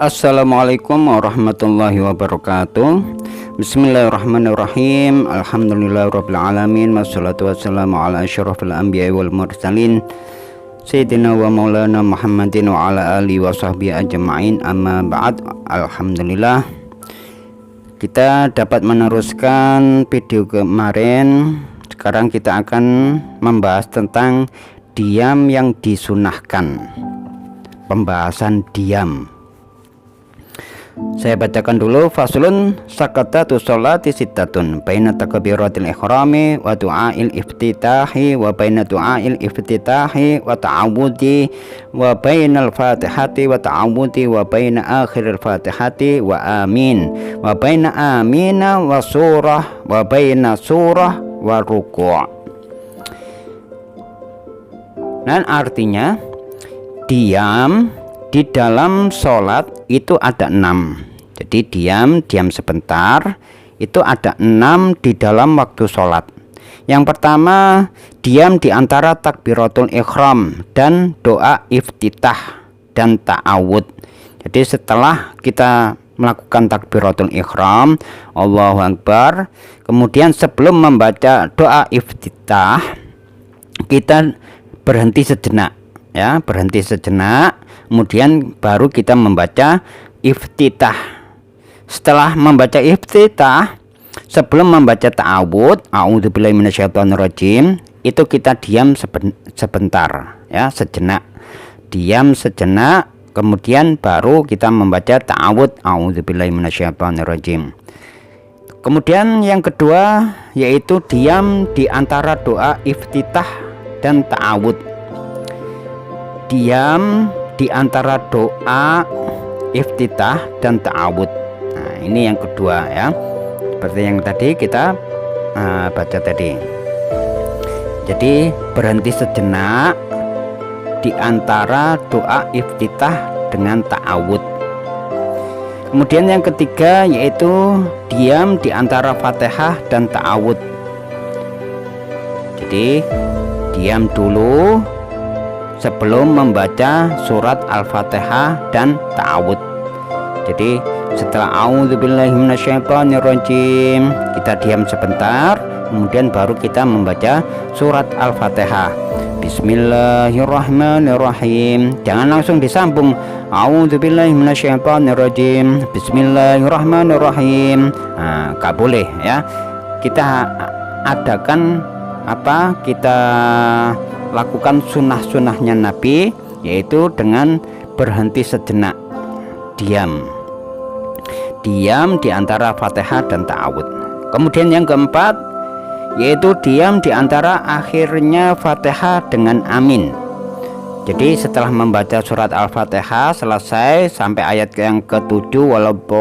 Assalamualaikum warahmatullahi wabarakatuh. Bismillahirrahmanirrahim. Alhamdulillahirabbil alamin, wassalatu wassalamu ala asyrafil anbiya'i wal mursalin Sayyidina wa maulana Muhammadin wa ala alihi wa sahbihi ajma'in, amma ba'd. Alhamdulillah, kita dapat meneruskan video kemarin. Sekarang kita akan membahas tentang diam yang disunahkan. Pembahasan diam. Saya bacakan dulu. Faslun sakatatu sholati sittatun baina takbiratil ikhrami wa du'ail iftitahi wa baina du'ail iftitahi wa ta'awudi wa bainal fatihati wa ta'awudi wa baina akhiril fatihati wa amin wa baina amina wa surah wa baina surah wa ruku'. Dan artinya diam di dalam sholat itu ada 6. Jadi diam sebentar itu ada 6 di dalam waktu sholat. Yang pertama, diam di antara takbiratul ikhram dan doa iftitah dan ta'awud. Jadi setelah kita melakukan takbiratul ikhram, Allahu Akbar, kemudian sebelum membaca doa iftitah, kita berhenti sejenak, ya, berhenti sejenak, kemudian baru kita membaca iftitah. Setelah membaca iftitah, sebelum membaca ta'awud, a'udzubillahi minasyaitonirrajim, itu kita diam sebentar, ya, sejenak, diam sejenak, kemudian baru kita membaca ta'awud, a'udzubillahi minasyaitonirrajim. Kemudian yang kedua yaitu diam di antara doa iftitah dan ta'awud. Diam di antara doa iftitah dan ta'awud. Nah, ini yang kedua, ya. Seperti yang tadi kita baca tadi. Jadi berhenti sejenak di antara doa iftitah dengan ta'awud. Kemudian yang ketiga yaitu diam di antara Fatihah dan ta'awud. Jadi diam dulu sebelum membaca surat Al-Fatihah dan ta'awud. Jadi setelah a'udzubillahi minasyaitonirrajim, kita diam sebentar, kemudian baru kita membaca surat Al-Fatihah. Bismillahirrahmanirrahim. Jangan langsung disambung a'udzubillahi minasyaitonirrajim, bismillahirrahmanirrahim. Nah, gak boleh, ya. Kita adakan kita lakukan sunnah-sunnahnya Nabi, yaitu dengan berhenti sejenak, diam di antara Fatihah dan ta'awud. Kemudian yang keempat yaitu diam di antara akhirnya Fatihah dengan amin. Jadi setelah membaca surat Al-Fatihah selesai sampai ayat yang ke-7 walabolin,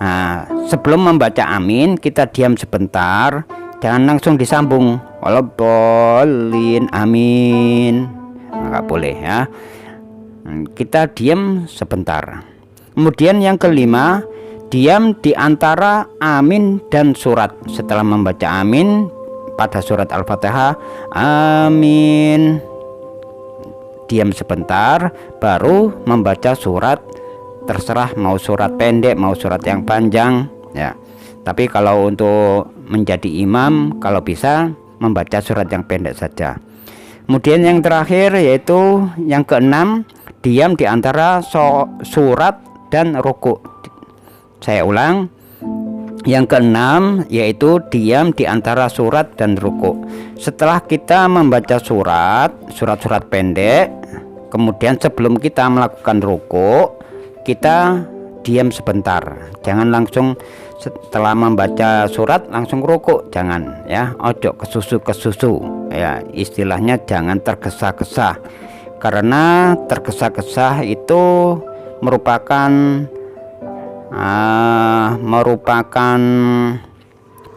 nah, sebelum membaca amin kita diam sebentar, jangan langsung disambung walabolin amin, nggak boleh, ya. Kita diam sebentar. Kemudian yang kelima, diam di antara amin dan surat. Setelah membaca amin pada surat Al-Fatihah, amin, diam sebentar, baru membaca surat. Terserah mau surat pendek mau surat yang panjang, ya. Tapi kalau untuk menjadi imam, kalau bisa membaca surat yang pendek saja. Kemudian yang terakhir yaitu yang keenam, diam di antara surat dan ruku. Saya ulang, yang keenam yaitu diam di antara surat dan ruku. Setelah kita membaca surat pendek, kemudian sebelum kita melakukan ruku, kita diam sebentar. Jangan langsung setelah membaca surat langsung ruku, jangan, ya. Ojo kesusu, ya, istilahnya jangan tergesa-gesa, karena tergesa-gesa itu merupakan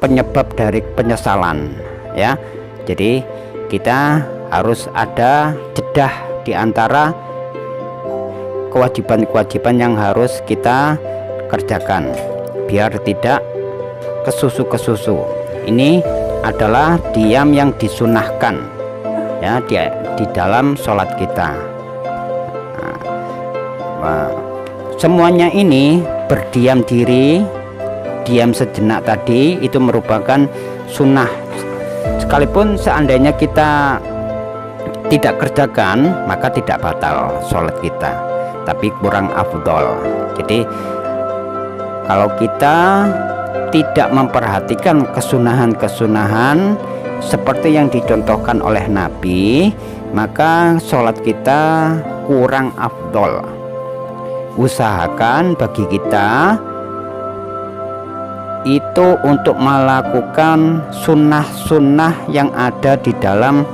penyebab dari penyesalan, ya. Jadi kita harus ada jeda di antara kewajiban-kewajiban yang harus kita kerjakan biar tidak kesusu. Ini adalah diam yang disunahkan, ya, di dalam sholat kita. Nah, semuanya ini berdiam diri, diam sejenak tadi itu merupakan sunnah. Sekalipun seandainya kita tidak kerjakan, maka tidak batal sholat kita, tapi kurang afdol. Jadi kalau kita tidak memperhatikan kesunahan-kesunahan seperti yang dicontohkan oleh Nabi, maka sholat kita kurang afdol. Usahakan bagi kita itu untuk melakukan sunnah-sunnah yang ada di dalam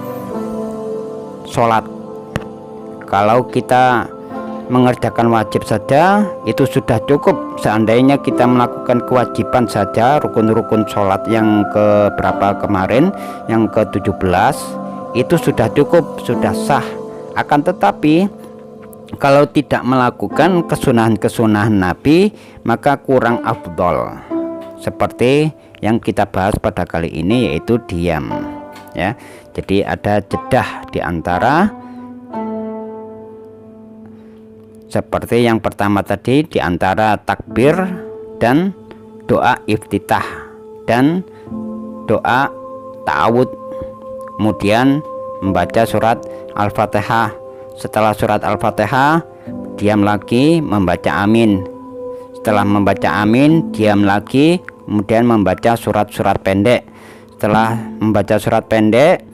sholat. Kalau kita mengerjakan wajib saja itu sudah cukup. Seandainya kita melakukan kewajiban saja, rukun-rukun sholat yang ke berapa kemarin, yang ke-17, itu sudah cukup, sudah sah. Akan tetapi kalau tidak melakukan kesunahan-kesunahan Nabi, maka kurang afdol. Seperti yang kita bahas pada kali ini, yaitu diam, ya. Jadi ada jedah di antara, seperti yang pertama tadi, di antara takbir dan doa iftitah dan doa ta'awud, kemudian membaca surat Al-Fatihah. Setelah surat Al-Fatihah diam lagi, membaca amin. Setelah membaca amin diam lagi, kemudian membaca surat-surat pendek. Setelah membaca surat pendek,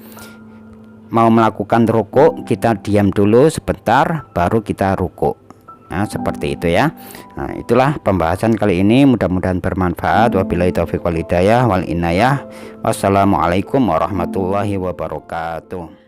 mau melakukan rukuk, kita diam dulu sebentar baru kita rukuk. Nah, seperti itu ya. Nah, itulah pembahasan kali ini, mudah-mudahan bermanfaat. Wabillahi taufiq wal hidayah wal inayah. Wassalamualaikum warahmatullahi wabarakatuh.